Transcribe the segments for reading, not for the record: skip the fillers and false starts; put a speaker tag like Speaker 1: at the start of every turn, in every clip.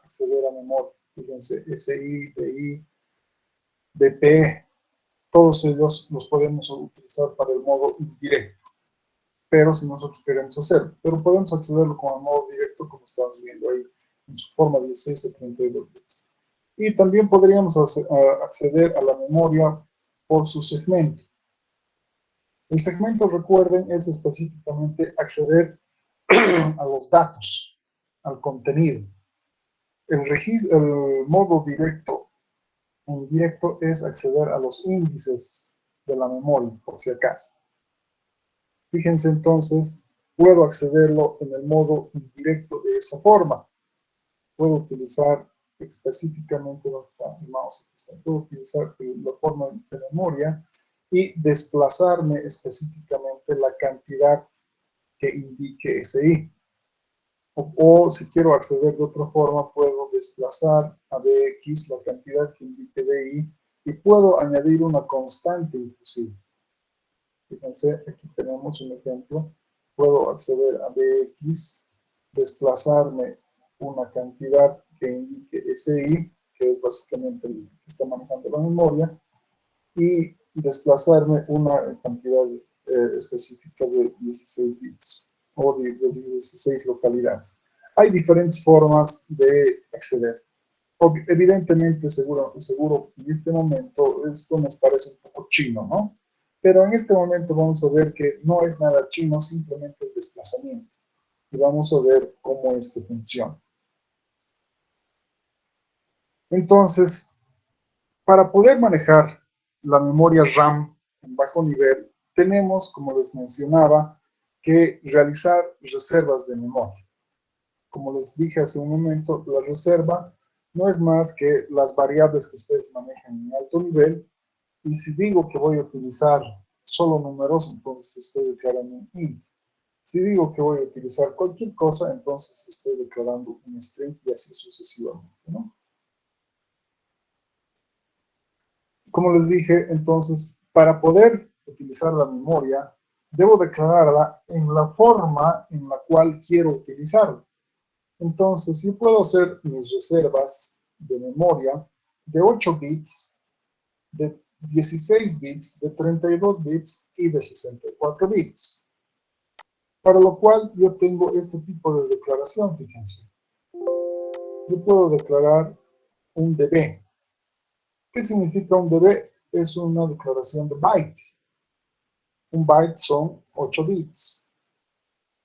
Speaker 1: acceder a memoria. Fíjense, SI, DI, BP, todos ellos los podemos utilizar para el modo indirecto, pero si nosotros queremos hacerlo, pero podemos accederlo con el modo directo, como estamos viendo ahí, en su forma 16 o 32 bits. Y también podríamos acceder a la memoria por su segmento. El segmento, recuerden, es específicamente acceder a los datos, al contenido. El modo directo o indirecto es acceder a los índices de la memoria, por si acaso. Fíjense entonces, puedo accederlo en el modo indirecto de esa forma. Puedo utilizar específicamente el mouse, puedo utilizar la forma de memoria y desplazarme específicamente la cantidad que indique SI. O si quiero acceder de otra forma, puedo desplazar a DX la cantidad que indique DI y puedo añadir una constante inclusive. Fíjense, aquí tenemos un ejemplo. Puedo acceder a DX, desplazarme una cantidad que indique SI, que es básicamente el que está manejando la memoria, y desplazarme una cantidad específica de 16 bits o de 16 localidades. Hay diferentes formas de acceder. Evidentemente, seguro en este momento esto nos parece un poco chino, ¿no? Pero en este momento vamos a ver que no es nada chino, simplemente es desplazamiento. Y vamos a ver cómo es que funciona. Entonces, para poder manejar la memoria RAM en bajo nivel, tenemos, como les mencionaba, que realizar reservas de memoria. Como les dije hace un momento, la reserva no es más que las variables que ustedes manejan en alto nivel, y si digo que voy a utilizar solo números, entonces estoy declarando un int. Si digo que voy a utilizar cualquier cosa, entonces estoy declarando un string y así sucesivamente, ¿no? Como les dije, entonces, para poder utilizar la memoria, debo declararla en la forma en la cual quiero utilizarla. Entonces, yo puedo hacer mis reservas de memoria de 8 bits, de 16 bits, de 32 bits y de 64 bits. Para lo cual yo tengo este tipo de declaración, fíjense. Yo puedo declarar un DB. ¿Qué significa un DB? Es una declaración de byte. Un byte son 8 bits.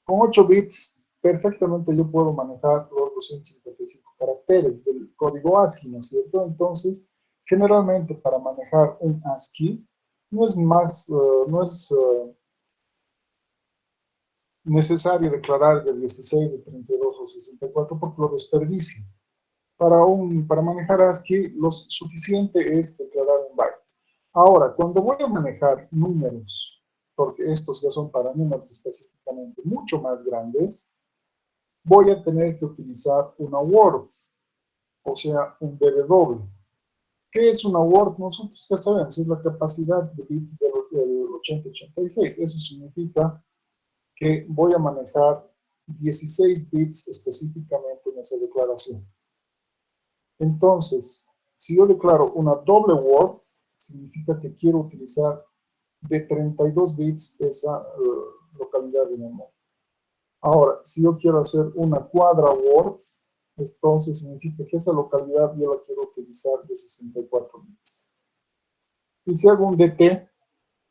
Speaker 1: Con 8 bits, perfectamente yo puedo manejar los 255 caracteres del código ASCII, ¿no es cierto? Entonces, generalmente para manejar un ASCII, no es necesario declarar de 16, de 32 o 64 porque lo desperdicio. Para manejar ASCII, lo suficiente es declarar un byte. Ahora, cuando voy a manejar números, porque estos ya son para números específicamente mucho más grandes, voy a tener que utilizar una word, o sea, un DB. ¿Qué es una word? Nosotros ya sabemos, es la capacidad de bits del 8086. Eso significa que voy a manejar 16 bits específicamente en esa declaración. Entonces, si yo declaro una doble word, significa que quiero utilizar de 32 bits esa localidad de memoria. Ahora, si yo quiero hacer una cuadra word, entonces significa que esa localidad yo la quiero utilizar de 64 bits. Y si hago un DT,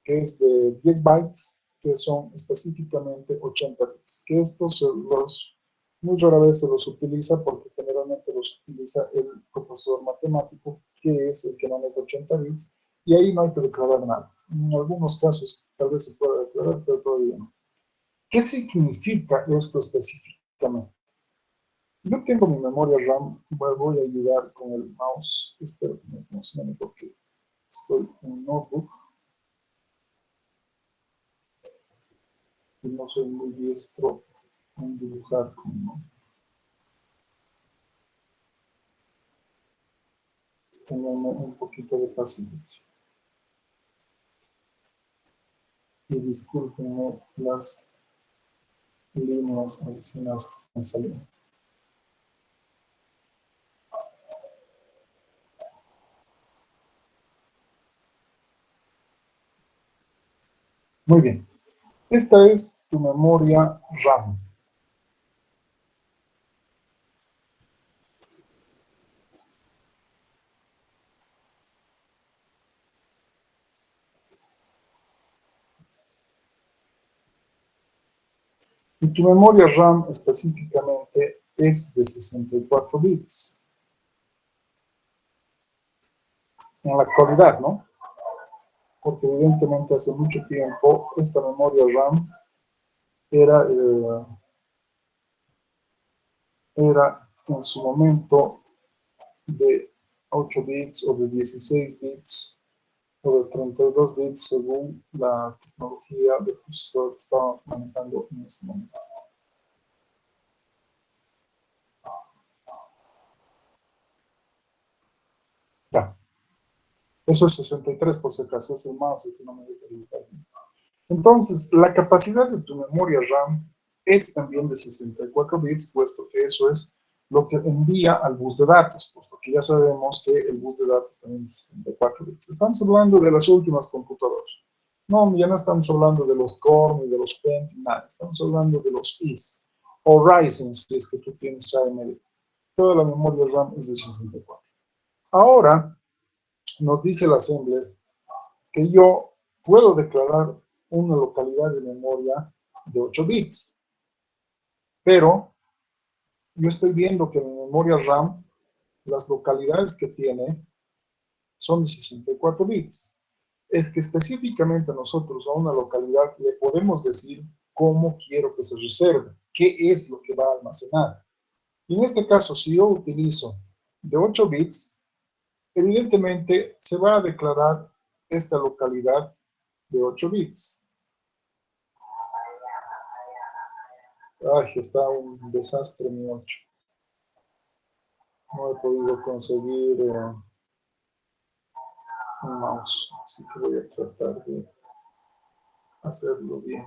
Speaker 1: que es de 10 bytes, que son específicamente 80 bits, que estos muy rara vez se los utiliza porque generalmente los utiliza el profesor matemático, que es el que maneja 80 bits, y ahí no hay que declarar nada. En algunos casos tal vez se pueda declarar, pero todavía no. ¿Qué significa esto específicamente? Yo tengo mi memoria RAM, voy a ayudar con el mouse, espero que me funcione porque estoy en un notebook y no soy muy diestro en dibujar con tenerme un poquito de paciencia. Y discúlpenme las líneas adicionales que están saliendo. Muy bien. Esta es tu memoria RAM. Y tu memoria RAM específicamente es de 64 bits. En la actualidad, ¿no? Porque evidentemente hace mucho tiempo esta memoria RAM era en su momento de 8 bits o de 16 bits o de 32 bits según la tecnología de procesador que estábamos manejando en ese momento. Ya. Eso es 63 por si acaso, es el mouse que no me deja editar. Entonces, la capacidad de tu memoria RAM es también de 64 bits, puesto que eso es lo que envía al bus de datos, puesto que ya sabemos que el bus de datos también es 64 bits. Estamos hablando de las últimas computadoras. No, ya no estamos hablando de los Core ni de los Pentium, nada. Estamos hablando de los IS o Ryzen, si es que tú tienes AMD. Toda la memoria RAM es de 64. Ahora, nos dice el assembler que yo puedo declarar una localidad de memoria de 8 bits, pero yo estoy viendo que mi memoria RAM, las localidades que tiene son de 64 bits. Es que específicamente nosotros a una localidad le podemos decir cómo quiero que se reserve, qué es lo que va a almacenar. Y en este caso, si yo utilizo de 8 bits, evidentemente se va a declarar esta localidad de 8 bits. Ay, está un desastre mi 8. No he podido conseguir un mouse, así que voy a tratar de hacerlo bien.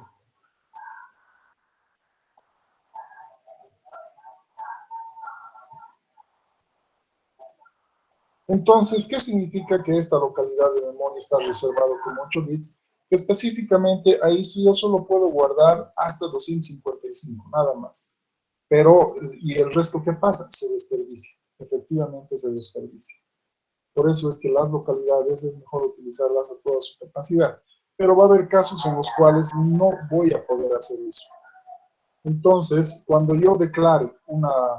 Speaker 1: Entonces, ¿qué significa que esta localidad de memoria está reservada como 8 bits? Específicamente, ahí sí yo solo puedo guardar hasta 255, nada más. Pero, ¿y el resto qué pasa? Se desperdicia. Efectivamente se desperdicia. Por eso es que las localidades es mejor utilizarlas a toda su capacidad. Pero va a haber casos en los cuales no voy a poder hacer eso. Entonces, cuando yo declare una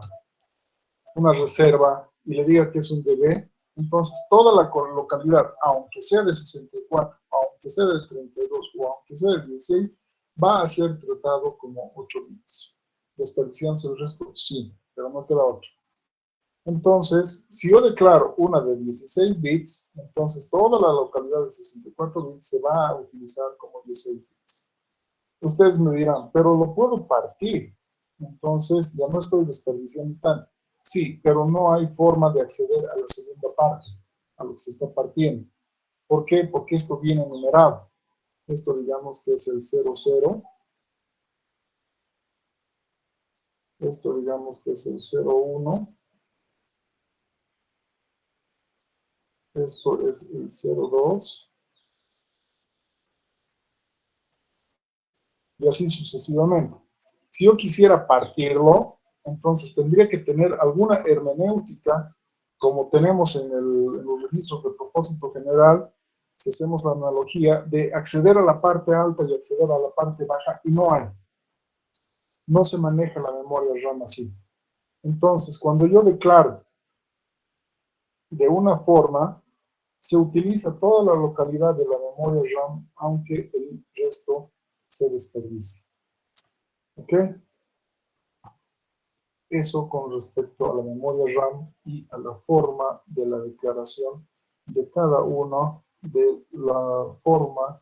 Speaker 1: reserva y le diga que es un DB, entonces toda la localidad, aunque sea de 64, aunque sea de 32 o aunque sea de 16, va a ser tratado como 8 bits. ¿Desperdiciándose el resto? Sí, pero no queda 8. Entonces, si yo declaro una de 16 bits, entonces toda la localidad de 64 bits se va a utilizar como 16 bits. Ustedes me dirán, pero lo puedo partir. Entonces ya no estoy desperdiciando tanto. Sí, pero no hay forma de acceder a la segunda parte, a lo que se está partiendo. ¿Por qué? Porque esto viene numerado. Esto digamos que es el 00. Esto digamos que es el 01. Esto es el 02. Y así sucesivamente. Si yo quisiera partirlo, entonces tendría que tener alguna hermenéutica, como tenemos en los registros de propósito general, si hacemos la analogía de acceder a la parte alta y acceder a la parte baja, y no hay. No se maneja la memoria RAM así. Entonces, cuando yo declaro de una forma, se utiliza toda la localidad de la memoria RAM, aunque el resto se desperdicie. ¿Ok? Eso con respecto a la memoria RAM y a la forma de la declaración de cada uno de la forma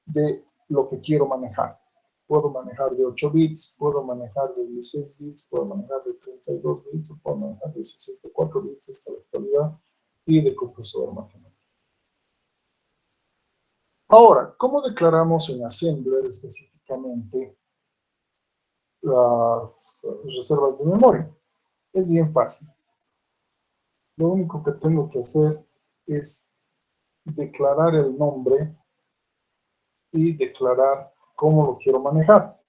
Speaker 1: de lo que quiero manejar. Puedo manejar de 8 bits, puedo manejar de 16 bits, puedo manejar de 32 bits, o puedo manejar de 64 bits hasta la actualidad y de compresor matemático. Ahora, ¿cómo declaramos en Assembler específicamente las reservas de memoria? Es bien fácil. Lo único que tengo que hacer es declarar el nombre y declarar cómo lo quiero manejar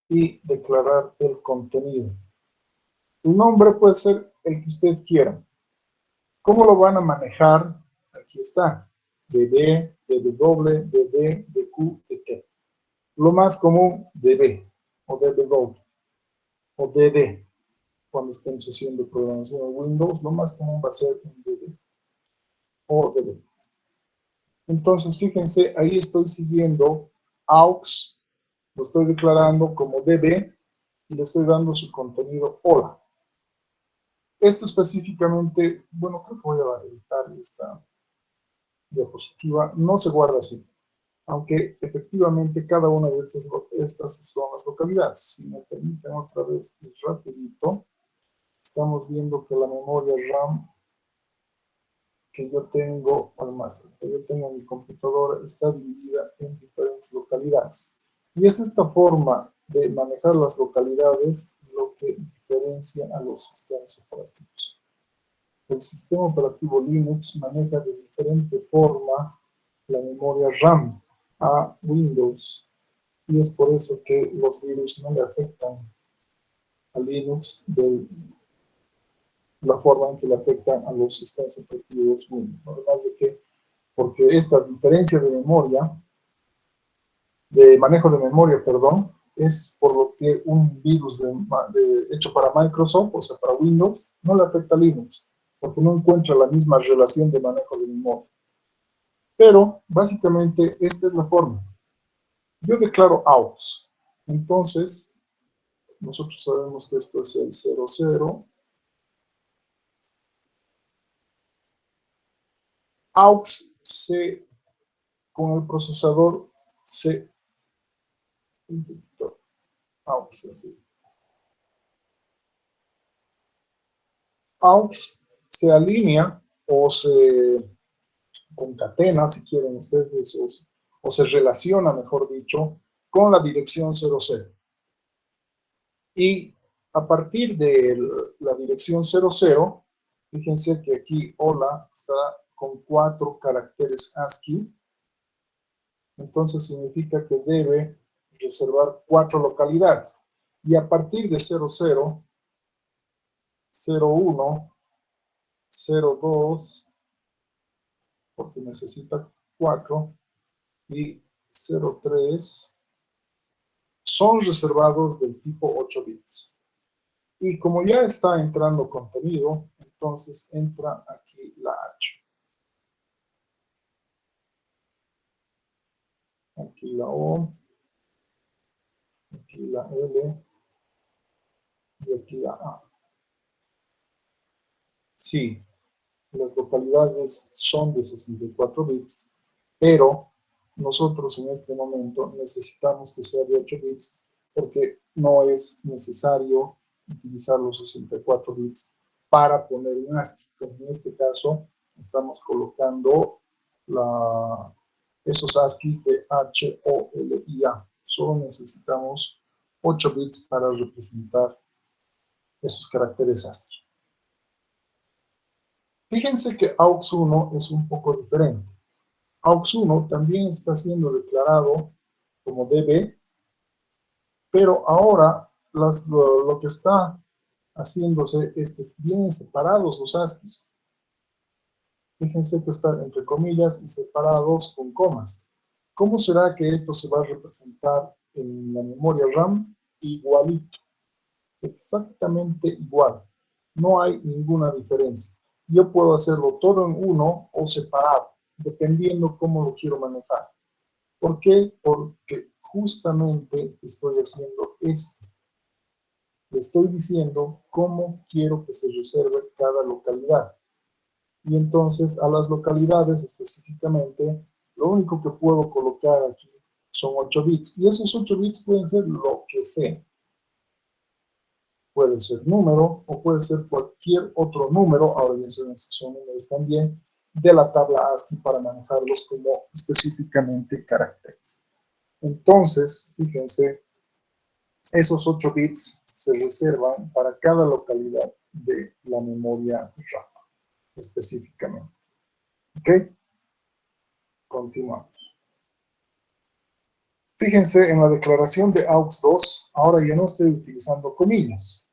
Speaker 1: y declarar el contenido. El nombre puede ser el que ustedes quieran. ¿Cómo lo van a manejar? Aquí está. DB, DW, DD, DQ, DT. Lo más común, DB o DW o DD. Cuando estemos haciendo programación en Windows, lo más común va a ser un DD o DB. Entonces, fíjense, ahí estoy siguiendo AUX, lo estoy declarando como DB y le estoy dando su contenido hola. Esto específicamente, bueno, creo que voy a editar esta diapositiva, no se guarda así, aunque efectivamente cada una de estas son las localidades. Si me permiten otra vez ir rapidito, estamos viendo que la memoria RAM que yo tengo, además, que yo tengo en mi computadora, está dividida en diferentes localidades. Y es esta forma de manejar las localidades lo que diferencia a los sistemas operativos. El sistema operativo Linux maneja de diferente forma la memoria RAM a Windows, y es por eso que los virus no le afectan a Linux de la forma en que le afectan a los sistemas operativos Windows. Además de que, porque esta diferencia de memoria, de manejo de memoria, perdón, es por lo que un virus hecho para Microsoft, o sea, para Windows, no le afecta a Linux, porque no encuentra la misma relación de manejo de memoria. Pero, básicamente, esta es la forma. Yo declaro AUX. Entonces, nosotros sabemos que esto es el 00. AUX con el procesador AUX, así. AUX se alinea o se concatena, si quieren ustedes, o se relaciona, mejor dicho, con la dirección 00. Y a partir de la dirección 00, fíjense que aquí hola está con 4 caracteres ASCII, entonces significa que debe reservar 4 localidades. Y a partir de 00, 01, 02, porque necesita 4, y 03 son reservados del tipo 8 bits. Y como ya está entrando contenido, entonces entra aquí la H. Aquí la O, aquí la L y aquí la A. Sí, las localidades son de 64 bits, pero nosotros en este momento necesitamos que sea de 8 bits porque no es necesario utilizar los 64 bits para poner un ASCII. En este caso estamos colocando esos ASCIIs de H, O, L y A. Solo necesitamos 8 bits para representar esos caracteres ASCII. Fíjense que AUX1 es un poco diferente. AUX1 también está siendo declarado como DB, pero ahora lo que está haciéndose es que vienen separados los ASCIIs. Fíjense que están entre comillas y separados con comas. ¿Cómo será que esto se va a representar en la memoria RAM? Igualito, exactamente igual. No hay ninguna diferencia. Yo puedo hacerlo todo en uno o separado, dependiendo cómo lo quiero manejar. ¿Por qué? Porque justamente estoy haciendo esto. Le estoy diciendo cómo quiero que se reserve cada localidad. Y entonces a las localidades específicamente, lo único que puedo colocar aquí son 8 bits. Y esos 8 bits pueden ser lo que sea. Puede ser número o puede ser cualquier otro número, ahora bien son números también, de la tabla ASCII para manejarlos como específicamente caracteres. Entonces, fíjense, esos 8 bits se reservan para cada localidad de la memoria RAM, específicamente. ¿Ok? Continuamos. Fíjense, en la declaración de AUX2, ahora ya no estoy utilizando comillas.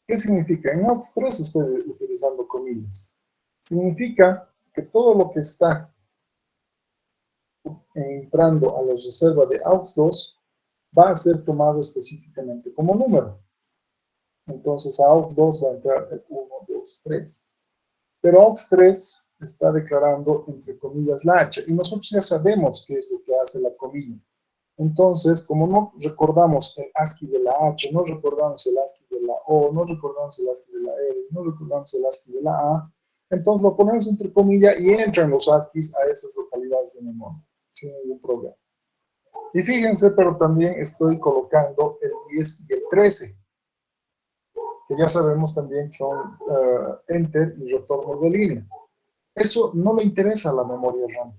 Speaker 1: ¿Qué significa? En AUX3 estoy utilizando comillas. Significa que todo lo que está entrando a la reserva de AUX2 va a ser tomado específicamente como número. Entonces a AUX2 va a entrar el 1, 2, 3. Pero AUX3 está declarando entre comillas la H y nosotros ya sabemos qué es lo que hace la comilla. Entonces, como no recordamos el ASCII de la H, no recordamos el ASCII de la O, no recordamos el ASCII de la R, no recordamos el ASCII de la A, entonces lo ponemos entre comillas y entran los ASCIIs a esas localidades de memoria, sin ningún problema. Y fíjense, pero también estoy colocando el 10 y el 13, que ya sabemos también que son enter y retorno de línea. Eso no le interesa a la memoria RAM,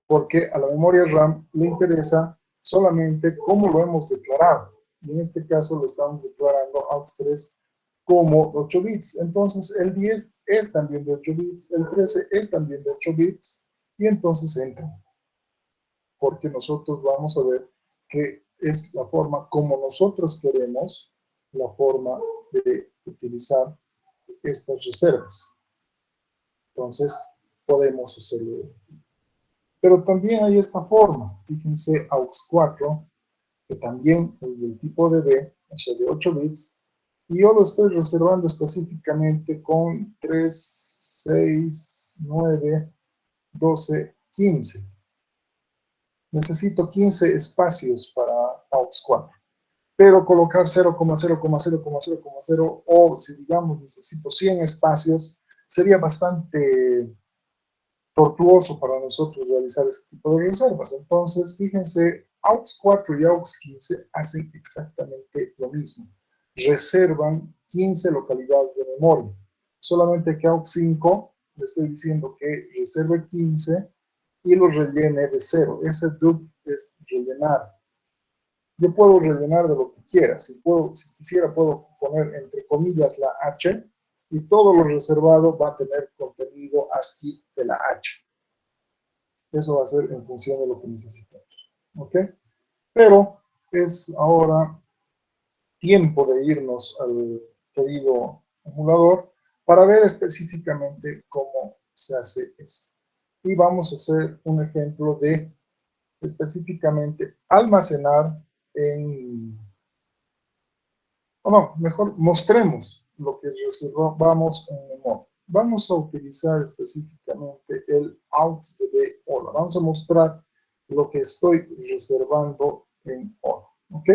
Speaker 1: porque a la memoria RAM le interesa solamente cómo lo hemos declarado. Y en este caso lo estamos declarando AUX3 como 8 bits. Entonces el 10 es también de 8 bits, el 13 es también de 8 bits, y entonces entra. Porque nosotros vamos a ver que es la forma como nosotros queremos, la forma de utilizar estas reservas. Entonces podemos hacerlo. Pero también hay esta forma, fíjense, AUX4, que también es del tipo de B, o sea, de 8 bits, y yo lo estoy reservando específicamente con 3, 6, 9, 12, 15. Necesito 15 espacios para AUX4, pero colocar 0,0,0,0,0 o si digamos necesito 100 espacios, sería bastante tortuoso para nosotros realizar este tipo de reservas. Entonces, fíjense, AUX4 y AUX15 hacen exactamente lo mismo. Reservan 15 localidades de memoria. Solamente que AUX5 le estoy diciendo que reserve 15 y lo rellene de 0. Ese dup es rellenar. Yo puedo rellenar de lo que quiera. Si quisiera, puedo poner entre comillas la H y todo lo reservado va a tener contenido ASCII de la H. Eso va a ser en función de lo que necesitamos. ¿Ok? Pero es ahora tiempo de irnos al querido emulador para ver específicamente cómo se hace eso. Y vamos a hacer un ejemplo de específicamente almacenar en... O no, mejor mostremos lo que reservamos en memoria. Vamos a utilizar específicamente el out.db hola. Vamos a mostrar lo que estoy reservando en hola. ¿Ok?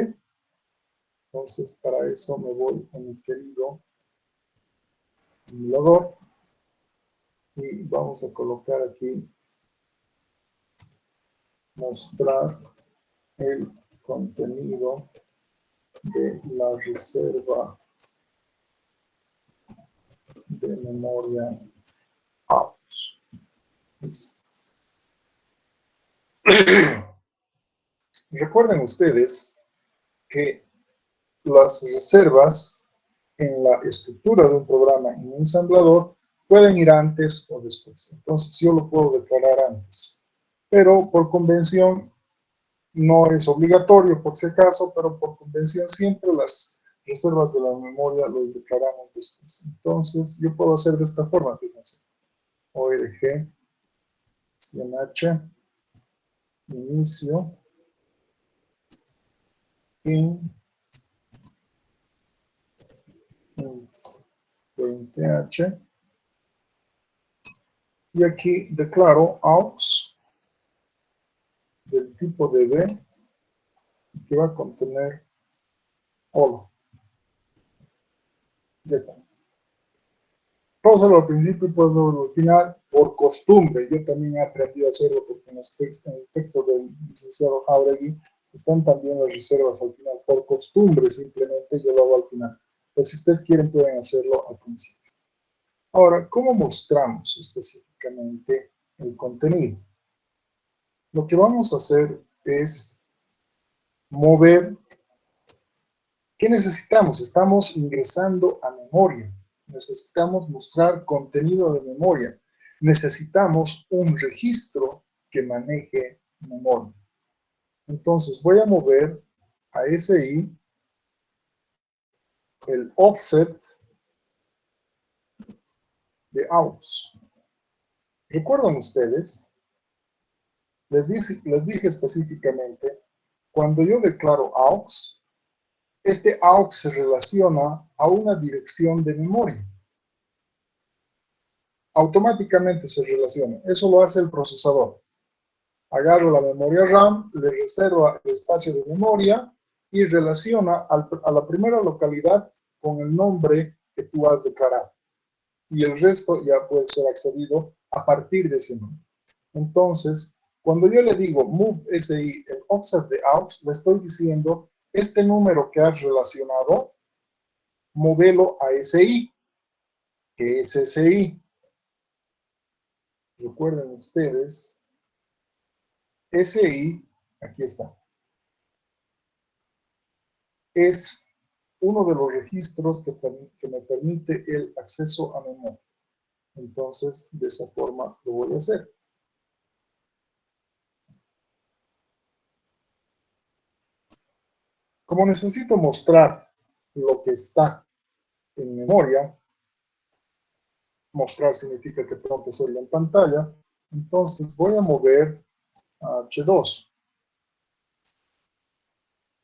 Speaker 1: Entonces, para eso me voy a mi querido emulador y vamos a colocar aquí mostrar el contenido de la reserva de memoria out. Recuerden ustedes que las reservas en la estructura de un programa en un ensamblador pueden ir antes o después. Entonces yo lo puedo declarar antes. Pero por convención, no es obligatorio por si acaso, pero por convención siempre las reservas de la memoria los declaramos después. Entonces yo puedo hacer de esta forma, fíjense. ORG, CNH, inicio, fin, 20H, y aquí declaro AUX del tipo de B que va a contener hola. Ya está. Puedo hacerlo al principio y puedo hacerlo al final por costumbre. Yo también he aprendido a hacerlo porque en el texto del licenciado Jauregui están también las reservas al final. Por costumbre simplemente yo lo hago al final. Pero si ustedes quieren pueden hacerlo al principio. Ahora, ¿cómo mostramos específicamente el contenido? Lo que vamos a hacer es mover. ¿Qué necesitamos? Estamos ingresando a memoria. Necesitamos mostrar contenido de memoria. Necesitamos un registro que maneje memoria. Entonces voy a mover a SI el offset de AUX. ¿Recuerdan ustedes? Les dije específicamente, cuando yo declaro AUX, este AUX se relaciona a una dirección de memoria. Automáticamente se relaciona. Eso lo hace el procesador. Agarro la memoria RAM, le reserva el espacio de memoria y relaciona a la primera localidad con el nombre que tú has declarado. Y el resto ya puede ser accedido a partir de ese nombre. Entonces, cuando yo le digo move SI, el offset de AUX, le estoy diciendo, este número que has relacionado, móvelo a SI, que es SI. Recuerden ustedes, SI, aquí está, es uno de los registros que me permite el acceso a memoria. Entonces, de esa forma lo voy a hacer. Como necesito mostrar lo que está en memoria, mostrar significa que tengo que hacerlo en pantalla, entonces voy a mover a H2.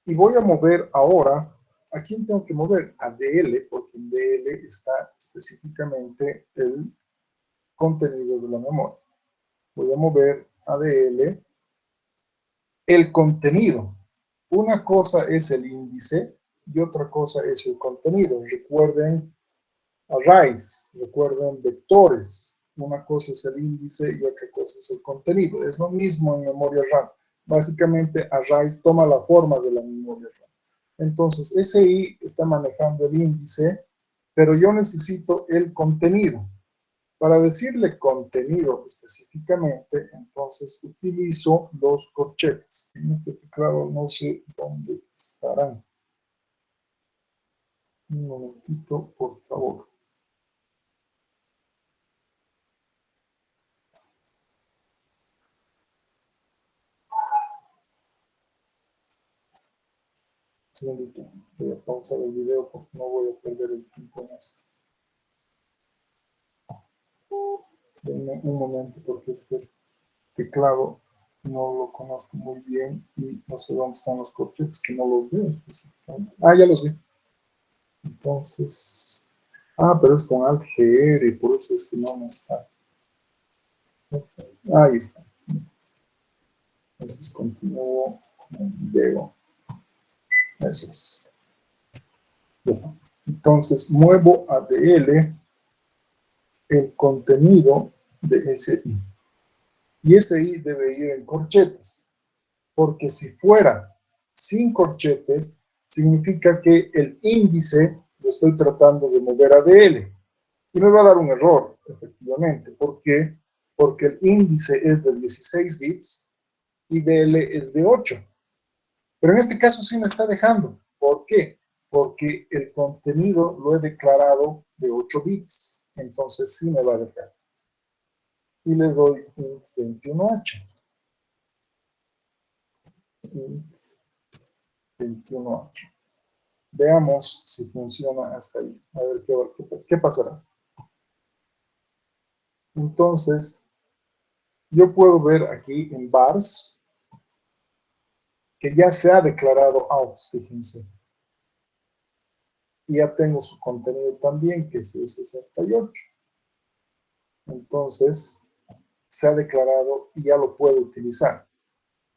Speaker 1: Y voy a mover ahora, ¿a quién tengo que mover? A DL, porque en DL está específicamente el contenido de la memoria. Voy a mover a DL el contenido. Una cosa es el índice y otra cosa es el contenido. Recuerden arrays, recuerden vectores. Una cosa es el índice y otra cosa es el contenido. Es lo mismo en memoria RAM. Básicamente, arrays toma la forma de la memoria RAM. Entonces, SI está manejando el índice, pero yo necesito el contenido. Para decirle contenido específicamente, entonces utilizo los corchetes. En este teclado no sé dónde estarán. Un momentito, por favor. Un segundito, voy a pausar el video porque no voy a perder el tiempo en esto. Denme un momento porque este teclado no lo conozco muy bien y no sé dónde están los corchetes, que no los veo específicamente. Ah, ya los vi. Entonces, pero es con Alt GR y por eso es que no me está. Ahí está. Entonces continúo con el video. Eso es. Ya está. Entonces muevo a DL el contenido de SI. Y SI debe ir en corchetes. Porque si fuera sin corchetes, significa que el índice lo estoy tratando de mover a DL. Y me va a dar un error, efectivamente. ¿Por qué? Porque el índice es de 16 bits y DL es de 8. Pero en este caso sí me está dejando. ¿Por qué? Porque el contenido lo he declarado de 8 bits. Entonces sí me va a dejar. Y le doy int 21h. Int 21h. Veamos si funciona hasta ahí. A ver qué pasará. Entonces, yo puedo ver aquí en bars que ya se ha declarado AUX, fíjense. Y ya tengo su contenido también, que es el 68. Entonces, se ha declarado y ya lo puedo utilizar.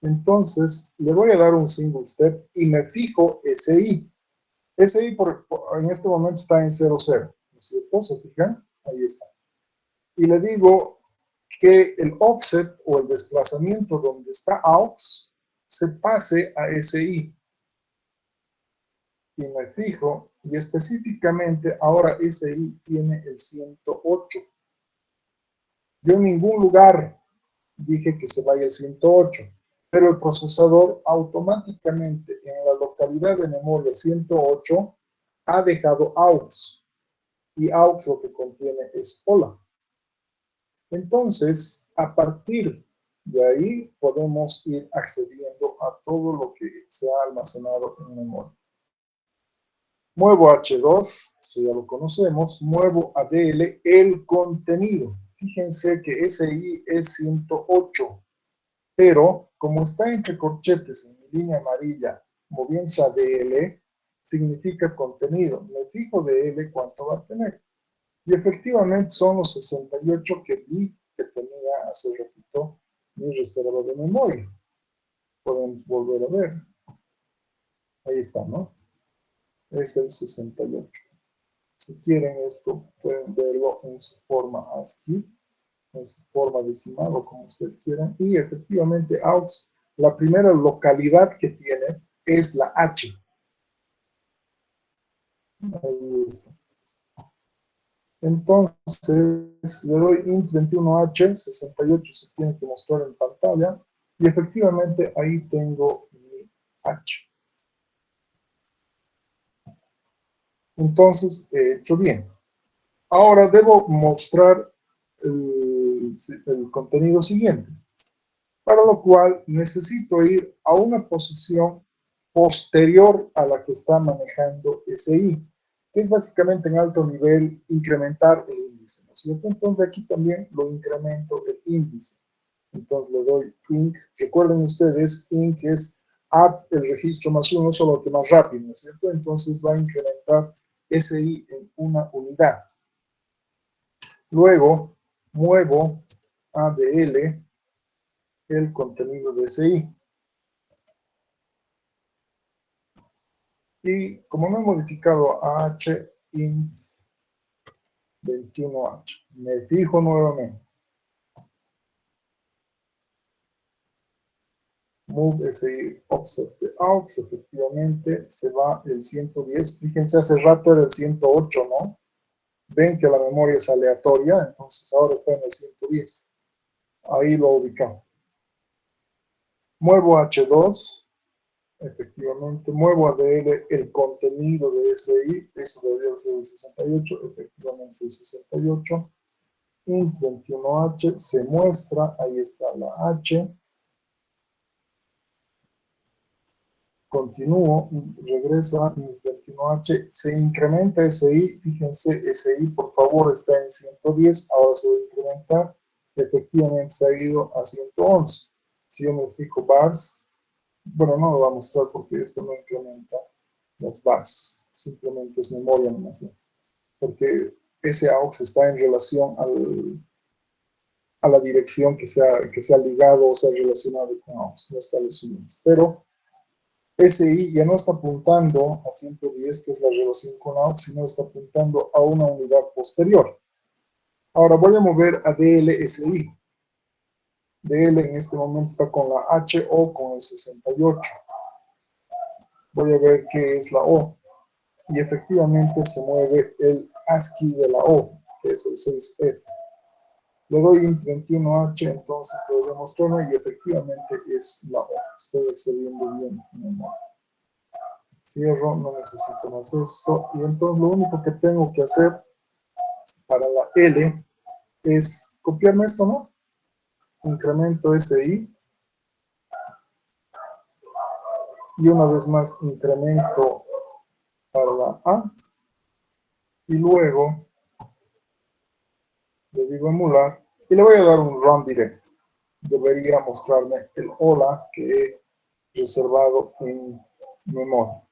Speaker 1: Entonces, le voy a dar un single step y me fijo SI. SI en este momento está en 00, ¿no es cierto? ¿Se fijan? Ahí está. Y le digo que el offset o el desplazamiento donde está AUX se pase a SI. Y me fijo, y específicamente ahora SI tiene el 108. Yo en ningún lugar dije que se vaya el 108, pero el procesador automáticamente en la localidad de memoria 108 ha dejado AUX, y AUX lo que contiene es hola. Entonces, a partir De ahí podemos ir accediendo a todo lo que se ha almacenado en memoria. Muevo H2, eso ya lo conocemos. Muevo a DL el contenido. Fíjense que SI es 108, pero como está entre corchetes en mi línea amarilla, moviéndose a DL, significa contenido. Me fijo DL cuánto va a tener. Y efectivamente son los 68 que vi que tenía hace ratito mi reserva de memoria. Podemos volver a ver. Ahí está, ¿no? Es el 68. Si quieren esto, pueden verlo en su forma ASCII, en su forma decimal o como ustedes quieran. Y efectivamente, AUX, la primera localidad que tiene es la H. Ahí está. Entonces, le doy int 21h, 68 se tiene que mostrar en pantalla, y efectivamente ahí tengo mi H. Entonces, he hecho bien. Ahora debo mostrar el contenido siguiente, para lo cual necesito ir a una posición posterior a la que está manejando SI, que es básicamente en alto nivel incrementar el índice, ¿no es cierto? Entonces aquí también lo incremento el índice. Entonces le doy inc. Recuerden ustedes, inc es add el registro más uno, solo que más rápido, ¿no es cierto? Entonces va a incrementar SI en una unidad. Luego muevo a DL el contenido de SI. Y como no he modificado a H, int 21H, me fijo nuevamente. Move SI offset de AUX, efectivamente se va el 110. Fíjense, hace rato era el 108, ¿no? Ven que la memoria es aleatoria, entonces ahora está en el 110. Ahí lo ubicamos. Muevo H2, efectivamente. Muevo a DL el contenido de SI, eso debería ser el 68, efectivamente es el 68. Int 21H se muestra, ahí está la H. Continúo, regresa int 21H, se incrementa SI, fíjense, SI por favor está en 110, ahora se va a incrementar, efectivamente se ha ido a 111. Si yo me fijo bars, bueno, no lo va a mostrar porque esto no incrementa las bars, simplemente es memoria nomás, ¿no? Porque ese AUX está en relación a la dirección que sea ligado o sea relacionado con AUX, no está los siguientes. Pero SI ya no está apuntando a 110, que es la relación con AUX, sino está apuntando a una unidad posterior. Ahora voy a mover a DLSI. DL en este momento está con la H o con el 68. Voy a ver qué es la O. Y efectivamente se mueve el ASCII de la O, que es el 6F. Le doy int 21H, entonces debería mostrarme y efectivamente es la O. Estoy accediendo bien en memoria. Cierro, no necesito más esto. Y entonces lo único que tengo que hacer para la L es copiarme esto, ¿no? Incremento SI. Y una vez más incremento para la A. Y luego le digo emular. Y le voy a dar un run directo. Debería mostrarme el hola que he reservado en memoria.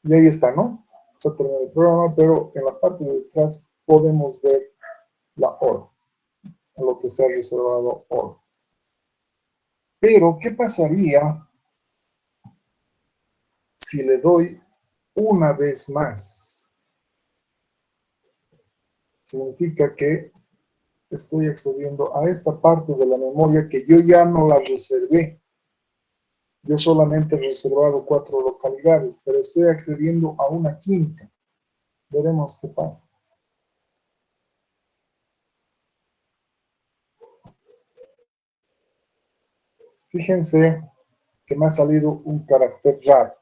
Speaker 1: Y ahí está, ¿no? Se ha terminado el programa, pero en la parte de detrás podemos ver la hora, a lo que se ha reservado hora. Pero, ¿qué pasaría si le doy una vez más? Significa que estoy accediendo a esta parte de la memoria que yo ya no la reservé. Yo solamente he reservado 4 localidades, pero estoy accediendo a una quinta. Veremos qué pasa. Fíjense que me ha salido un carácter raro.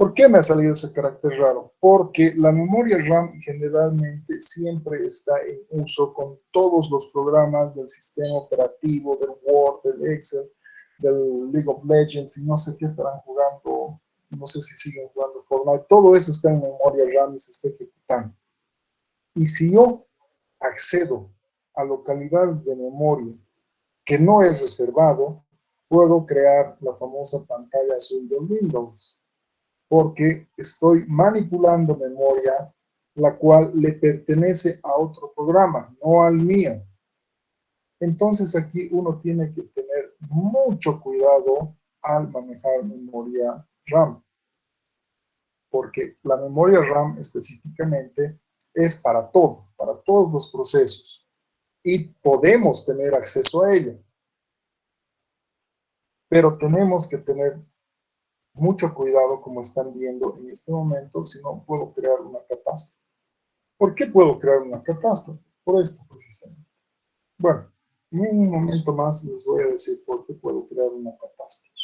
Speaker 1: ¿Por qué me ha salido ese carácter raro? Porque la memoria RAM generalmente siempre está en uso con todos los programas del sistema operativo, del Word, del Excel, del League of Legends, y no sé qué estarán jugando, no sé si siguen jugando Fortnite, todo eso está en memoria RAM y se está ejecutando. Y si yo accedo a localidades de memoria que no es reservado, puedo crear la famosa pantalla azul de Windows, porque estoy manipulando memoria, la cual le pertenece a otro programa, no al mío. Entonces aquí uno tiene que tener mucho cuidado al manejar memoria RAM, porque la memoria RAM específicamente es para todo, para todos los procesos, y podemos tener acceso a ella, pero tenemos que tener mucho cuidado, como están viendo en este momento, si no puedo crear una catástrofe. ¿Por qué puedo crear una catástrofe? Por esto precisamente. Bueno, en un momento más les voy a decir por qué puedo crear una catástrofe.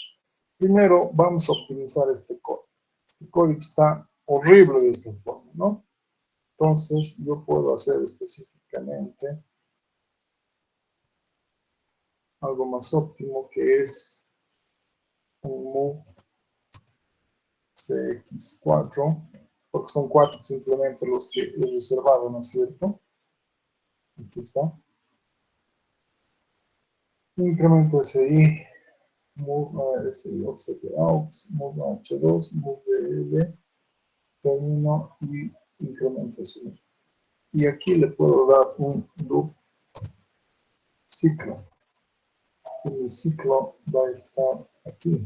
Speaker 1: Primero vamos a optimizar este código. Este código está horrible de esta forma, ¿no? Entonces yo puedo hacer específicamente algo más óptimo, que es un move CX4, porque son 4 simplemente los que he reservado, ¿no es cierto? Aquí está. Incremento SI, move SI offset aux, move H2, move DL, término y incremento SI. Y aquí le puedo dar un loop ciclo. Y mi ciclo va a estar aquí.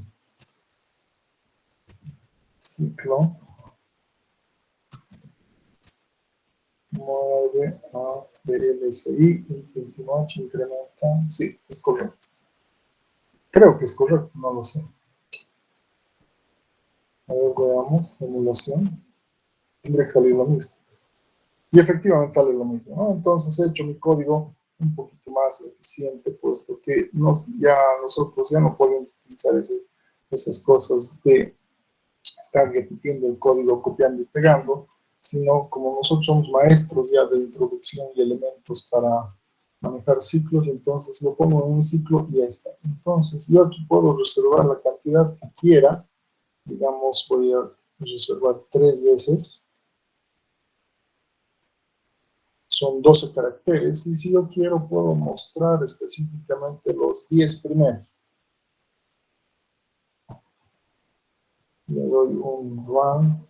Speaker 1: Ciclo mueve a DLSI, continúa, incrementa. Sí, es correcto. Creo que es correcto, no lo sé. A ver, veamos, emulación. Tendría que salir lo mismo. Y efectivamente sale lo mismo, ¿no? Entonces he hecho mi código un poquito más eficiente, puesto que nosotros ya no podemos utilizar esas cosas de estar repitiendo el código, copiando y pegando, sino como nosotros somos maestros ya de introducción y elementos para manejar ciclos, entonces lo pongo en un ciclo y ya está. Entonces yo aquí puedo reservar la cantidad que quiera, digamos voy a reservar 3 veces, son 12 caracteres, y si yo quiero puedo mostrar específicamente los 10 primeros. Le doy un run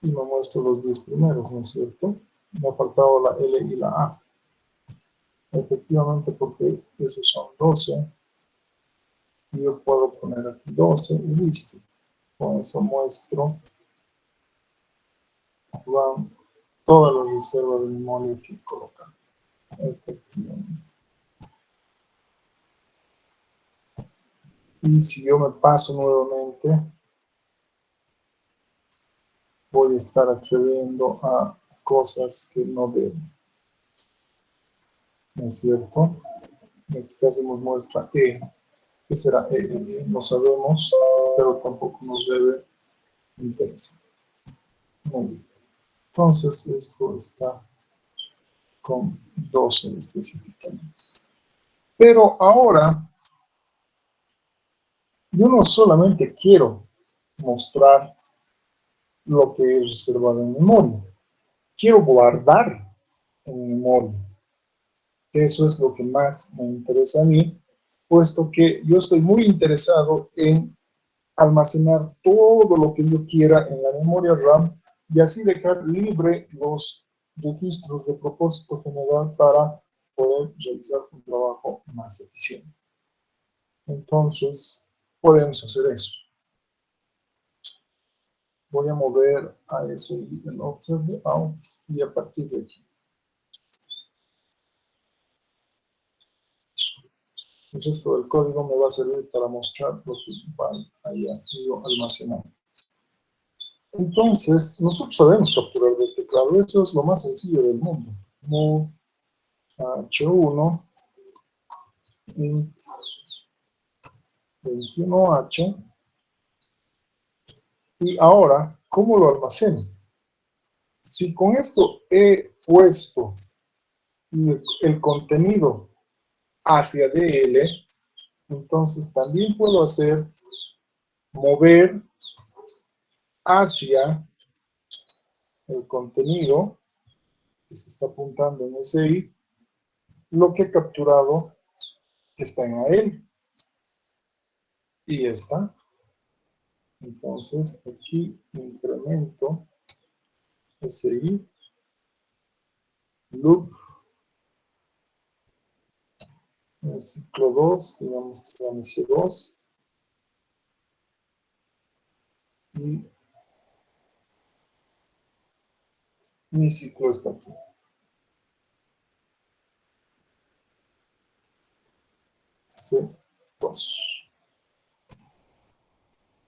Speaker 1: y me muestro los 10 primeros, ¿no es cierto? Me ha faltado la L y la A. Efectivamente, porque esos son 12. Y yo puedo poner aquí 12 y listo. Con eso muestro run todas las reservas de memoria que colocan. Efectivamente. Y si yo me paso nuevamente, voy a estar accediendo a cosas que no debo. ¿No es cierto? En este caso nos muestra E. ¿Qué será E? No sabemos, pero tampoco nos debe interesar. Muy bien. Entonces esto está con 12 específicamente. Pero ahora yo no solamente quiero mostrar lo que es reservado en memoria, quiero guardar en memoria. Eso es lo que más me interesa a mí, puesto que yo estoy muy interesado en almacenar todo lo que yo quiera en la memoria RAM y así dejar libre los registros de propósito general para poder realizar un trabajo más eficiente. Entonces, podemos hacer eso. Voy a mover a ese el offset de out y a partir de aquí. El resto del código me va a servir para mostrar lo que haya ido almacenando. Entonces, nosotros sabemos capturar del teclado. Eso es lo más sencillo del mundo. Move H1 int 21H Y ahora, ¿cómo lo almaceno? Si con esto he puesto el contenido hacia DL, entonces también puedo hacer mover hacia el contenido que se está apuntando en SI, lo que he capturado está en AL. Y ya está. Entonces aquí incremento SI, loop, en el ciclo 2, digamos que sea MC2, y mi ciclo está aquí. C2.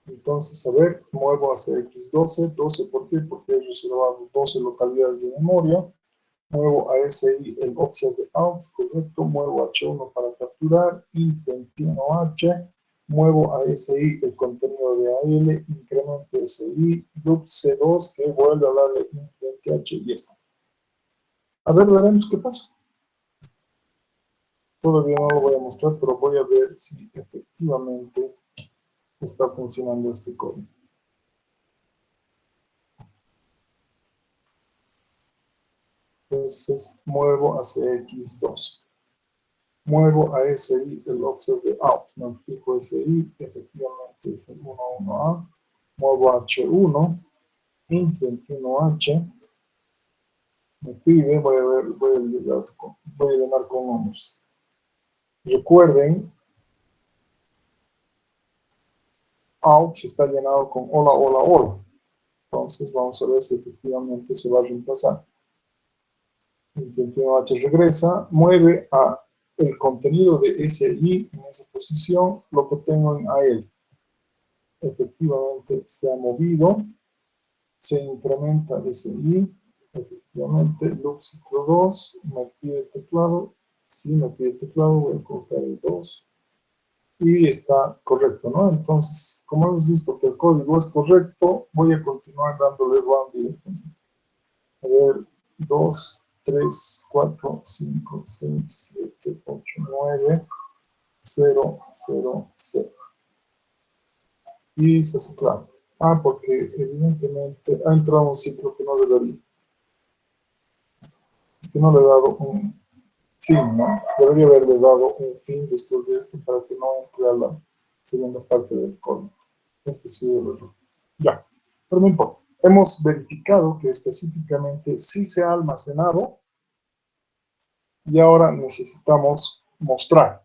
Speaker 1: Entonces, a ver, muevo hacia X12, 12 ¿por qué? Porque he reservado 12 localidades de memoria. Muevo a SI el offset de out, correcto. Muevo H1 para capturar, int 21H. Muevo a SI el contenido de AL, incremento SI, loop C2, que vuelve a darle int 20H y ya está. A ver, veremos qué pasa. Todavía no lo voy a mostrar, pero voy a ver si efectivamente está funcionando este código. Entonces muevo hacia X2. Muevo a SI el offset de out. Notifico SI, efectivamente es el 11A. Muevo a H1, int 21H. Me pide, voy a llenar con unos. Recuerden, out se está llenado con hola, hola, hola. Entonces vamos a ver si efectivamente se va a reemplazar. El 21H regresa, mueve a el contenido de SI en esa posición, lo que tengo en AL. Efectivamente se ha movido, se incrementa SI, efectivamente loop ciclo 2, me pide teclado, sí me pide teclado, voy a colocar el 2 y está correcto, ¿no? Entonces, como hemos visto que el código es correcto, voy a continuar dándole run directamente. A ver, 2, 3, 4, 5, 6, 7, 8, 9, 0, 0, 0. Y está ciclado. Ah, porque evidentemente ha entrado un ciclo que no debería. Es que no le he dado un fin, ¿no? Debería haberle dado un fin después de esto para que no entre a la segunda parte del código. Ese sí el error. Ya, pero no importa. Hemos verificado que específicamente sí se ha almacenado y ahora necesitamos mostrar.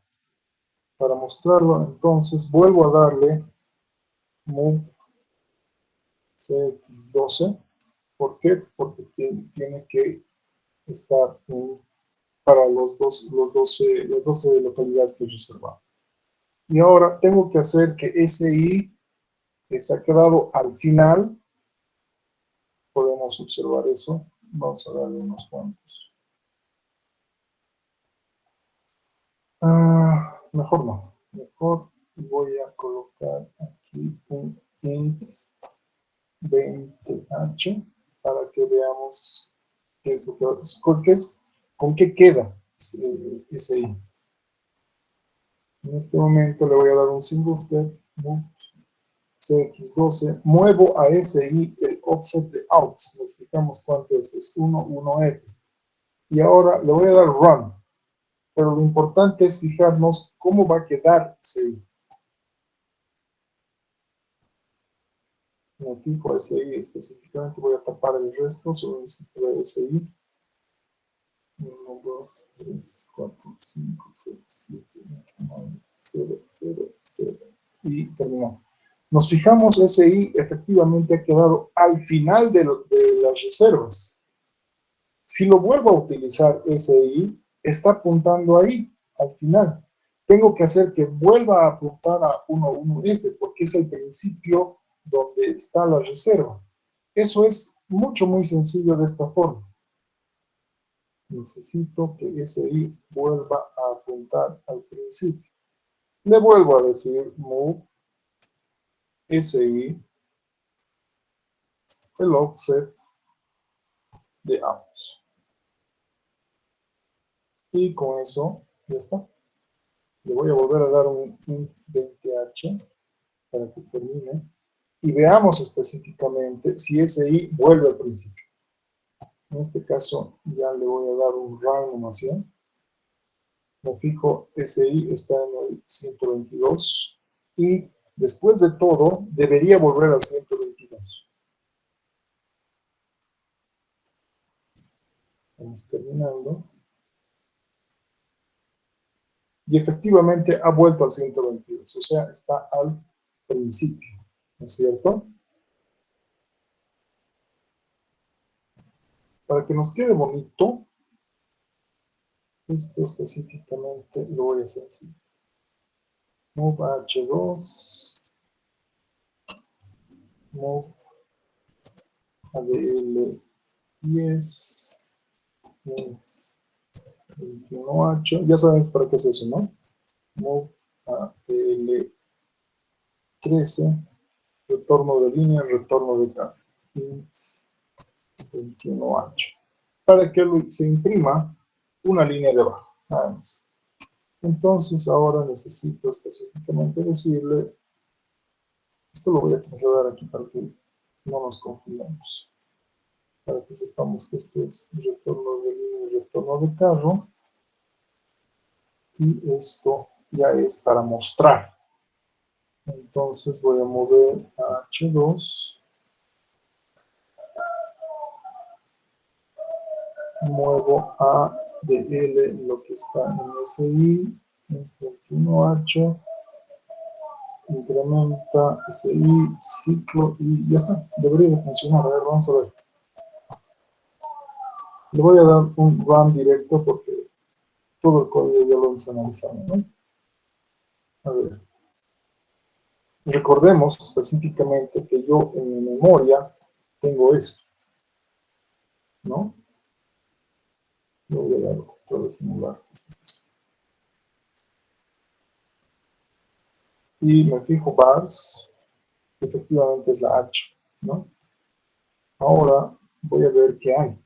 Speaker 1: Para mostrarlo, entonces, vuelvo a darle move CX12. ¿Por qué? Porque tiene que estar para las 12 localidades que he reservado. Y ahora tengo que hacer que SI que se ha quedado al final, podemos observar eso. Vamos a darle unos cuantos. Mejor no. Mejor voy a colocar aquí un int 20h para que veamos qué es lo que es, con qué queda SI. En este momento le voy a dar un single step, move CX12, muevo a SI el offset de out, le explicamos cuánto es 1, 1F. Y ahora le voy a dar run, pero lo importante es fijarnos cómo va a quedar SI. Me fijo SI específicamente, voy a tapar el resto, solo necesito ver SI. 1, 2, 3, 4, 5, 6, 7, 8, 9, 0, 0, 0. Y terminó. Nos fijamos, SI efectivamente ha quedado al final de las reservas. Si lo vuelvo a utilizar SI, está apuntando ahí, al final. Tengo que hacer que vuelva a apuntar a 11F, porque es el principio donde está la reserva. Eso es muy sencillo de esta forma. Necesito que SI vuelva a apuntar al principio. Le vuelvo a decir move SI el offset de ambos. Y con eso ya está. Le voy a volver a dar un int 20h para que termine. Y veamos específicamente si ese i vuelve al principio. En este caso ya le voy a dar un run nomás. Me fijo, ese i está en el 122 y después de todo debería volver al 122. Estamos terminando. Y efectivamente ha vuelto al 122, o sea, está al principio, ¿no es cierto? Para que nos quede bonito, esto específicamente lo voy a hacer así. Move H2, move ADL10, move 21H, ya sabes para qué es eso, ¿no? Move ADL13, retorno de línea, retorno de tab, 21H, para que se imprima una línea de abajo, nada más. Entonces ahora necesito específicamente decirle, esto lo voy a trasladar aquí para que no nos confundamos, para que sepamos que esto es retorno de línea y retorno de carro, y esto ya es para mostrar. Entonces voy a mover a H2, muevo a DL lo que está en SI, en 21H, incrementa SI, ciclo y ya está, debería de funcionar. A ver, vamos a ver. Le voy a dar un run directo porque todo el código ya lo hemos analizado, ¿no? A ver. Recordemos específicamente que yo en mi memoria tengo esto, ¿no? Le voy a dar otra vez simular. Y me fijo bars, efectivamente es la H, ¿no? Ahora voy a ver qué hay.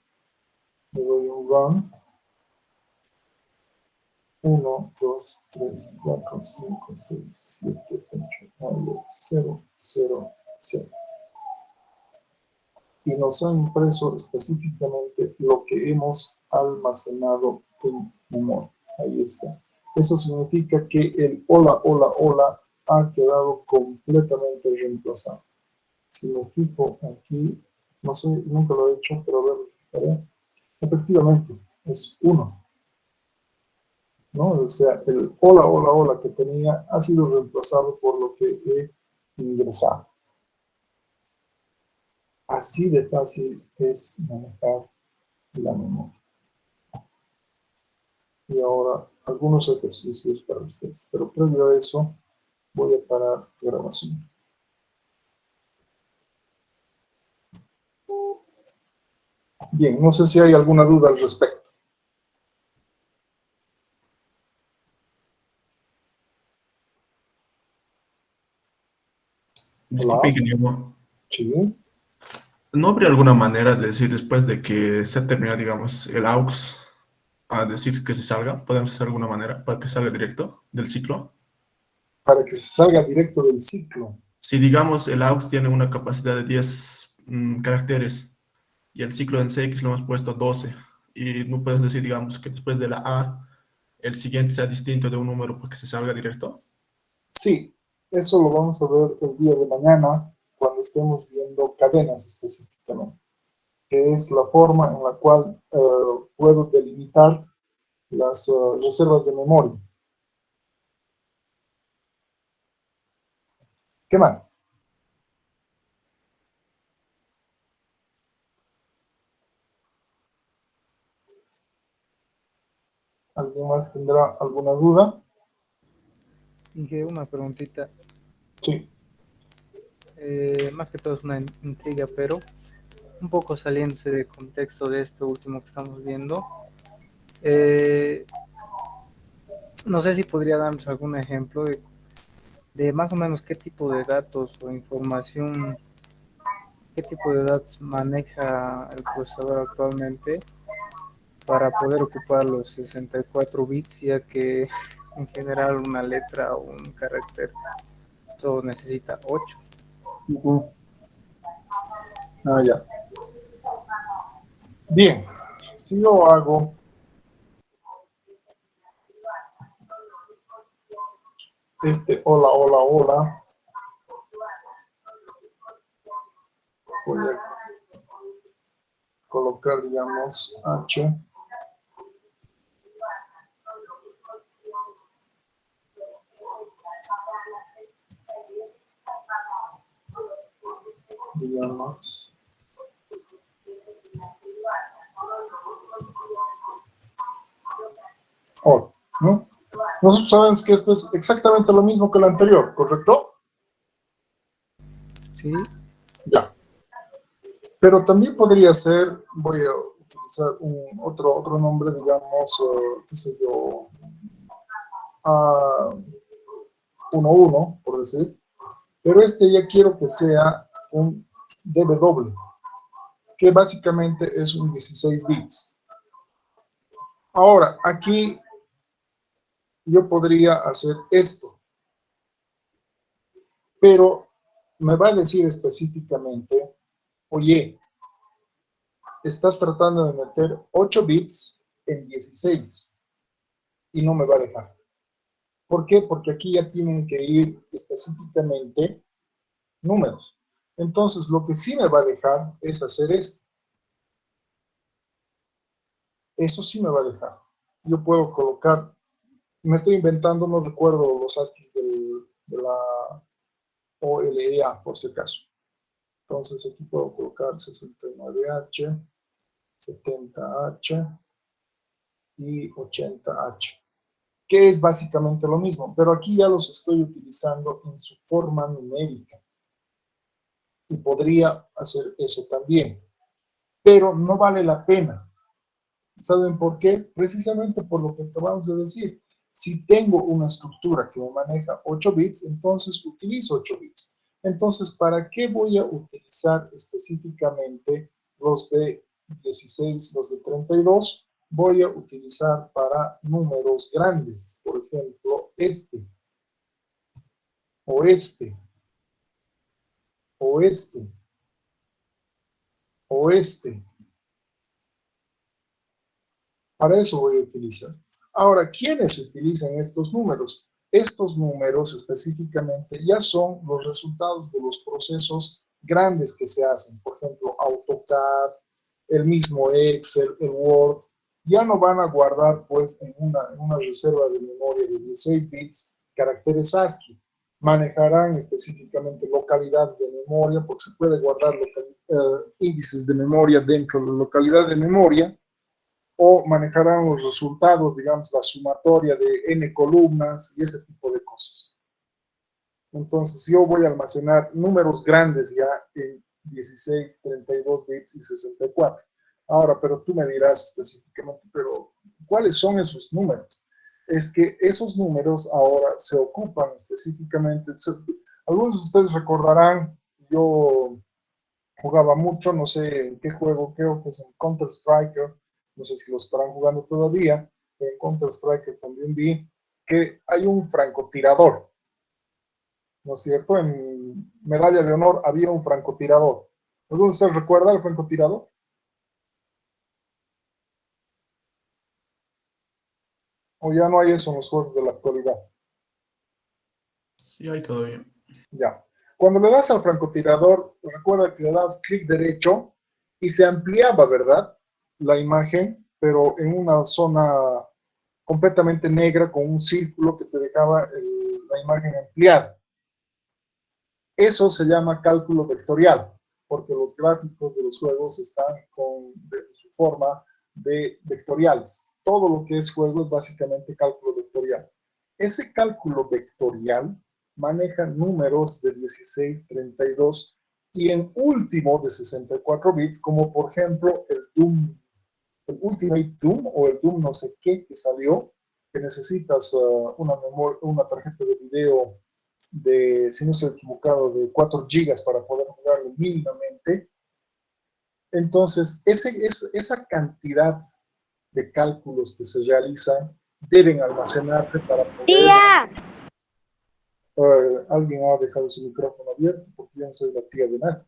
Speaker 1: Le doy un run. 1, 2, 3, 4, 5, 6, 7, 8, 9, 0, 0, 0. Y nos ha impreso específicamente lo que hemos almacenado en memoria. Ahí está. Eso significa que el hola, hola, hola ha quedado completamente reemplazado. Si me fijo aquí, no sé, nunca lo he hecho, pero a ver, verificaré. Efectivamente, es 1. ¿No? O sea, el hola, hola, hola que tenía ha sido reemplazado por lo que he ingresado. Así de fácil es manejar la memoria. Y ahora algunos ejercicios para ustedes, pero previo a eso voy a parar la grabación. Bien, no sé si hay alguna duda al respecto.
Speaker 2: Disculpe,
Speaker 1: Hola,
Speaker 2: ingeniero.
Speaker 1: sí.
Speaker 2: ¿No habría alguna manera de decir después de que se termina, digamos, el aux, a decir que se salga? ¿Podemos hacer alguna manera para que salga directo del ciclo?
Speaker 1: Para que se salga directo del ciclo.
Speaker 2: Si, digamos, el aux tiene una capacidad de 10 caracteres y el ciclo en CX lo hemos puesto 12, y no puedes decir, digamos, que después de la A el siguiente sea distinto de un número para que se salga directo.
Speaker 1: Sí, eso lo vamos a ver el día de mañana cuando estemos viendo cadenas específicamente, que es la forma en la cual puedo delimitar las reservas de memoria. ¿Qué más? ¿Alguien más tendrá alguna duda?
Speaker 3: Inge, una preguntita,
Speaker 1: Sí.
Speaker 3: más que todo es una intriga, pero un poco saliéndose de contexto de esto último que estamos viendo. Eh, no sé si podría darnos algún ejemplo de más o menos qué tipo de datos o información ¿Qué tipo de datos maneja el procesador actualmente para poder ocupar los 64 bits, ya que en general una letra o un carácter solo necesita 8?
Speaker 1: Ujú. Ah, ya. Bien, si yo hago hola, hola, hola, voy a colocar, digamos, H, digamos, hola, ¿no? Nosotros sabemos que esto es exactamente lo mismo que el anterior, ¿correcto?
Speaker 3: Sí,
Speaker 1: Ya. Pero también podría ser, voy a utilizar otro nombre, digamos, qué sé yo, 1.1, por decir, pero ya quiero que sea un DB que básicamente es un 16 bits. Ahora, aquí yo podría hacer esto, pero me va a decir específicamente, oye, estás tratando de meter 8 bits en 16 y no me va a dejar. ¿Por qué? Porque aquí ya tienen que ir específicamente números. Entonces, lo que sí me va a dejar es hacer esto. Eso sí me va a dejar. Yo puedo colocar, me estoy inventando, no recuerdo los ASCIIs de la OLEA, por si acaso. Entonces, aquí puedo colocar 69H, 70H y 80H, que es básicamente lo mismo, pero aquí ya los estoy utilizando en su forma numérica. Y podría hacer eso también, pero no vale la pena. ¿Saben por qué? Precisamente por lo que acabamos de decir. Si tengo una estructura que me maneja 8 bits, entonces utilizo 8 bits. Entonces, ¿para qué voy a utilizar específicamente los de 16, los de 32? Voy a utilizar para números grandes, por ejemplo, o o o Para eso voy a utilizar. Ahora, ¿quiénes utilizan estos números? Estos números específicamente ya son los resultados de los procesos grandes que se hacen. Por ejemplo, AutoCAD, el mismo Excel, el Word. Ya no van a guardar pues en una reserva de memoria de 16 bits caracteres ASCII. Manejarán específicamente localidades de memoria, porque se puede guardar índices de memoria dentro de la localidad de memoria, o manejarán los resultados, digamos, la sumatoria de n columnas y ese tipo de cosas. Entonces, yo voy a almacenar números grandes ya en 16, 32 bits y 64. Ahora, pero tú me dirás específicamente, pero ¿cuáles son esos números? Es que esos números ahora se ocupan específicamente. Algunos de ustedes recordarán, yo jugaba mucho, no sé en qué juego, creo que es en Counter-Strike, no sé si lo estarán jugando todavía, en Counter-Strike también vi que hay un francotirador, ¿no es cierto? En Medalla de Honor había un francotirador. ¿Alguno de ustedes recuerda el francotirador? ¿O ya no hay eso en los juegos de la actualidad?
Speaker 2: Sí, hay todavía.
Speaker 1: Ya. Cuando le das al francotirador, recuerda que le das clic derecho y se ampliaba, ¿verdad? La imagen, pero en una zona completamente negra con un círculo que te dejaba la imagen ampliada. Eso se llama cálculo vectorial, porque los gráficos de los juegos están de su forma de vectoriales. Todo lo que es juego es básicamente cálculo vectorial. Ese cálculo vectorial maneja números de 16, 32 y en último de 64 bits, como por ejemplo el Doom, el Ultimate Doom o el Doom no sé qué que salió, que necesitas una tarjeta de video si no estoy equivocado, de 4 gigas para poder jugarlo mínimamente. Entonces, esa cantidad de cálculos que se realizan deben almacenarse para poder... alguien ha dejado su micrófono abierto porque yo no soy la tía de nadie.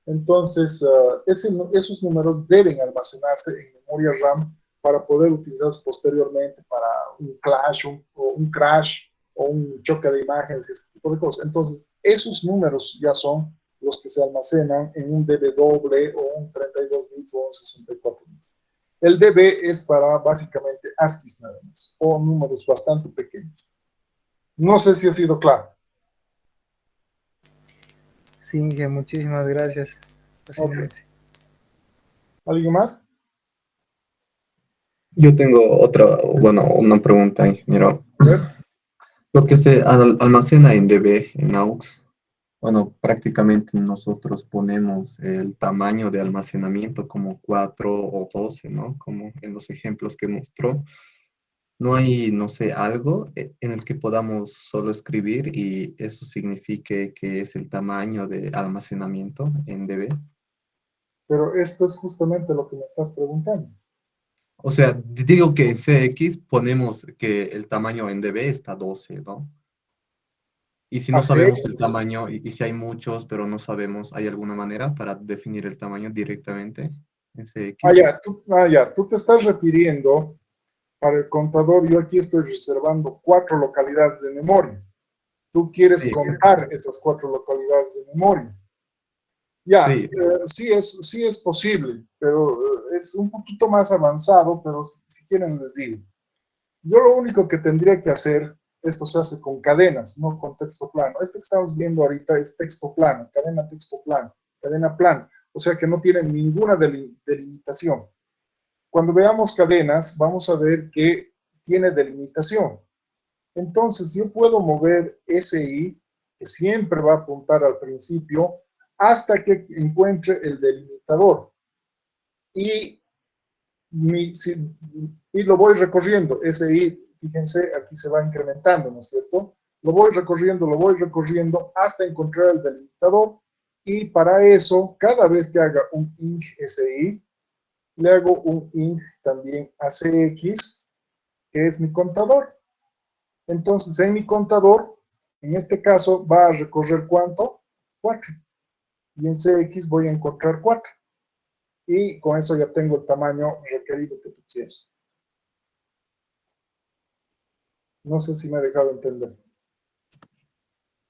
Speaker 1: Entonces, esos números deben almacenarse en memoria RAM para poder utilizarlos posteriormente para un crash o un choque de imágenes, ese tipo de cosas. Entonces, esos números ya son los que se almacenan en un DB doble o un 32 bits o un 64 bits. El DB es para básicamente ASCII nada más, o números bastante pequeños. No sé si ha sido claro.
Speaker 3: Sí, Inge, muchísimas gracias.
Speaker 1: Okay. ¿Alguien más?
Speaker 4: Yo tengo una pregunta, ingeniero.
Speaker 1: A ver.
Speaker 4: Lo que se almacena en DB, en AUX, bueno, prácticamente nosotros ponemos el tamaño de almacenamiento como 4 o 12, ¿no? Como en los ejemplos que mostró. No hay, no sé, algo en el que podamos solo escribir y eso signifique que es el tamaño de almacenamiento en DB.
Speaker 1: Pero esto es justamente lo que me estás preguntando.
Speaker 4: O sea, digo que en CX ponemos que el tamaño en DB está 12, ¿no? Y si no sabemos el tamaño, y si hay muchos, pero no sabemos, ¿hay alguna manera para definir el tamaño directamente en CX?
Speaker 1: Tú te estás refiriendo para el contador. Yo aquí estoy reservando 4 localidades de memoria. Tú quieres contar esas 4 localidades de memoria.
Speaker 4: Sí.
Speaker 1: Sí es posible, pero es un poquito más avanzado, pero si quieren les digo. Yo lo único que tendría que hacer, esto se hace con cadenas, no con texto plano. Este que estamos viendo ahorita es texto plano, cadena texto plano, cadena plano, o sea que no tiene ninguna delimitación. Cuando veamos cadenas, vamos a ver que tiene delimitación. Entonces, yo puedo mover SI, que siempre va a apuntar al principio, hasta que encuentre el delimitador. Y lo voy recorriendo. SI, fíjense, aquí se va incrementando, ¿no es cierto? Lo voy recorriendo hasta encontrar el delimitador. Y para eso, cada vez que haga un ing SI, le hago un ing también a CX, que es mi contador. Entonces, en mi contador, en este caso, va a recorrer ¿cuánto? 4. Y en CX voy a encontrar 4. Y con eso ya tengo el tamaño requerido que tú quieres. No sé si me he dejado entender.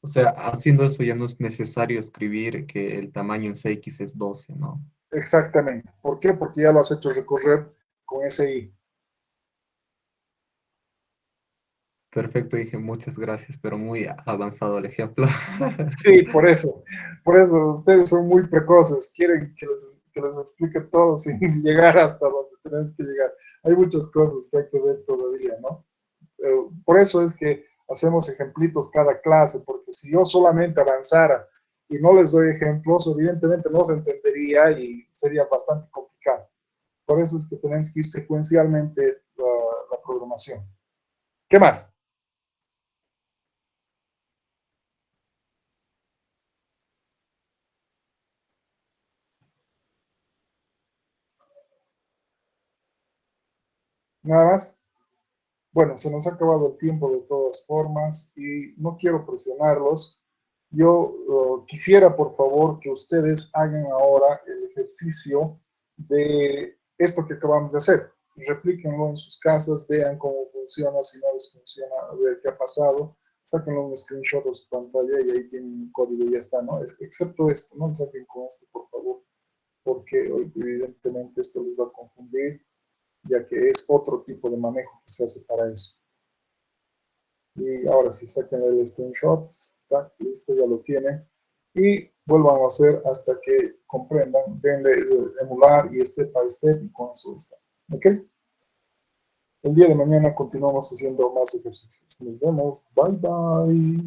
Speaker 4: O sea, haciendo eso ya no es necesario escribir que el tamaño en CX es 12, ¿no?
Speaker 1: Exactamente. ¿Por qué? Porque ya lo has hecho recorrer con SI.
Speaker 4: Perfecto, dije muchas gracias, pero muy avanzado el ejemplo.
Speaker 1: Sí, por eso. Por eso ustedes son muy precoces. Quieren que les explique todo sin llegar hasta donde tenemos que llegar. Hay muchas cosas que hay que ver todavía, ¿no? Por eso es que hacemos ejemplitos cada clase, porque si yo solamente avanzara y no les doy ejemplos, evidentemente no se entendería y sería bastante complicado. Por eso es que tenemos que ir secuencialmente la programación. ¿Qué más? ¿Nada más? Bueno, se nos ha acabado el tiempo de todas formas y no quiero presionarlos. Yo quisiera, por favor, que ustedes hagan ahora el ejercicio de esto que acabamos de hacer. Replíquenlo en sus casas, vean cómo funciona, si no les funciona, a ver qué ha pasado. Sáquenlo un screenshot de su pantalla y ahí tienen el código y ya está, ¿no? Excepto esto, no lo saquen con esto, por favor, porque evidentemente esto les va a confundir, ya que es otro tipo de manejo que se hace para eso. Y ahora sí, saquen el screenshot, ¿está? Listo, ya lo tienen. Y vuelvan a hacer hasta que comprendan, denle emular y step by step y con eso está. ¿Ok? El día de mañana continuamos haciendo más ejercicios. Nos vemos. Bye, bye.